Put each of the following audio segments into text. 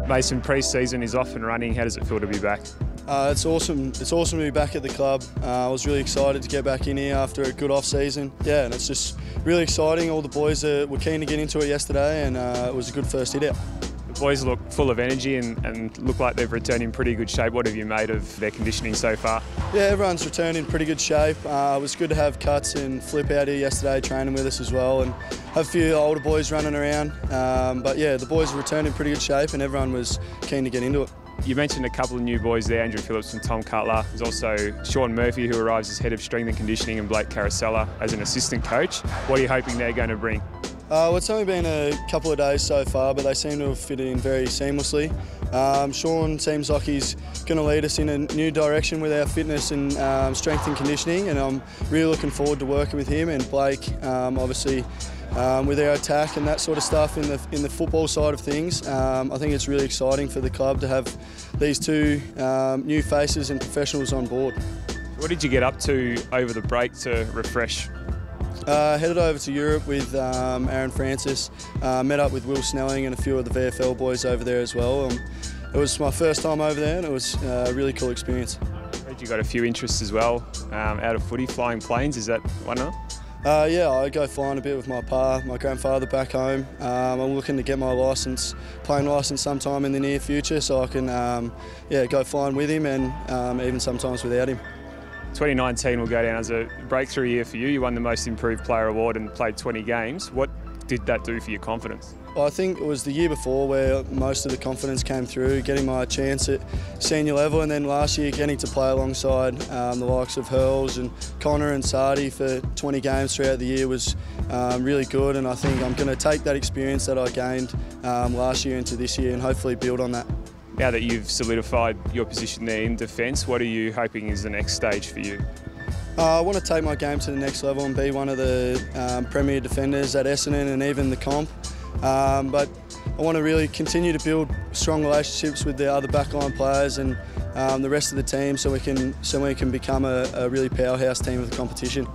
Mason, pre-season is off and running. How does it feel to be back? It's awesome. It's awesome to be back at the club. I was really excited to get back in here after a good off-season. Yeah, and it's just really exciting. All the boys were keen to get into it yesterday, and it was a good first hit out. The boys look full of energy and look like they've returned in pretty good shape. What have you made of their conditioning so far? Yeah, everyone's returned in pretty good shape. It was good to have Cuts and Flip out here yesterday training with us as well, and have a few older boys running around. But yeah, the boys returned in pretty good shape, and everyone was keen to get into it. You mentioned a couple of new boys there, Andrew Phillips and Tom Cutler. There's also Sean Murphy, who arrives as head of strength and conditioning, and Blake Carosella as an assistant coach. What are you hoping they're going to bring? Well, it's only been a couple of days so far, but they seem to have fitted in very seamlessly. Sean seems like he's going to lead us in a new direction with our fitness and strength and conditioning, and I'm really looking forward to working with him. And Blake, obviously, with our attack and that sort of stuff in the football side of things. I think it's really exciting for the club to have these two new faces and professionals on board. What did you get up to over the break to refresh? Headed over to Europe with Aaron Francis, met up with Will Snelling and a few of the VFL boys over there as well. It was my first time over there, and it was a really cool experience. You got a few interests as well out of footy, flying planes, is that one of them? Yeah, I go flying a bit with my grandfather back home. I'm looking to get my plane licence sometime in the near future, so I can go flying with him and even sometimes without him. 2019 will go down as a breakthrough year for you. You won the Most Improved Player award and played 20 games. What did that do for your confidence? Well, I think it was the year before where most of the confidence came through, getting my chance at senior level, and then last year getting to play alongside the likes of Hurls and Connor and Sardi for 20 games throughout the year was really good, and I think I'm going to take that experience that I gained last year into this year and hopefully build on that. Now that you've solidified your position there in defence, what are you hoping is the next stage for you? I want to take my game to the next level and be one of the premier defenders at Essendon and even the comp. But I want to really continue to build strong relationships with the other backline players and the rest of the team, so we can become a really powerhouse team of the competition.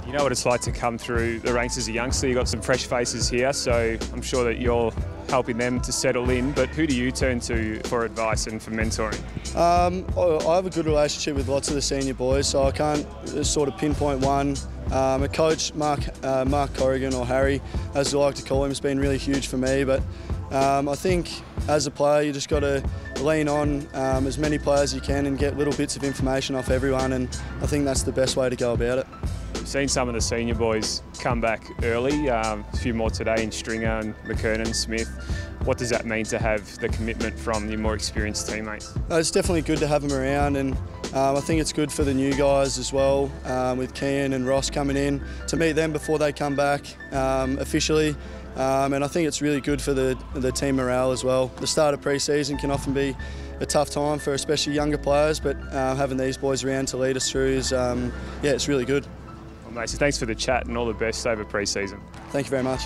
You know what it's like to come through the ranks as a youngster. You've got some fresh faces here, so I'm sure that you're helping them to settle in. But who do you turn to for advice and for mentoring? I have a good relationship with lots of the senior boys, so I can't sort of pinpoint one. A coach, Mark Corrigan, or Harry, as we like to call him, has been really huge for me. But I think as a player, you just got to lean on as many players as you can and get little bits of information off everyone, and I think that's the best way to go about it. We've seen some of the senior boys come back early, a few more today in Stringer and McKernan, Smith. What does that mean to have the commitment from your more experienced teammates? It's definitely good to have them around, and I think it's good for the new guys as well, with Kian and Ross coming in, to meet them before they come back officially. And I think it's really good for the team morale as well. The start of pre-season can often be a tough time for especially younger players, but having these boys around to lead us through is, it's really good. Well, mate, so thanks for the chat and all the best over pre-season. Thank you very much.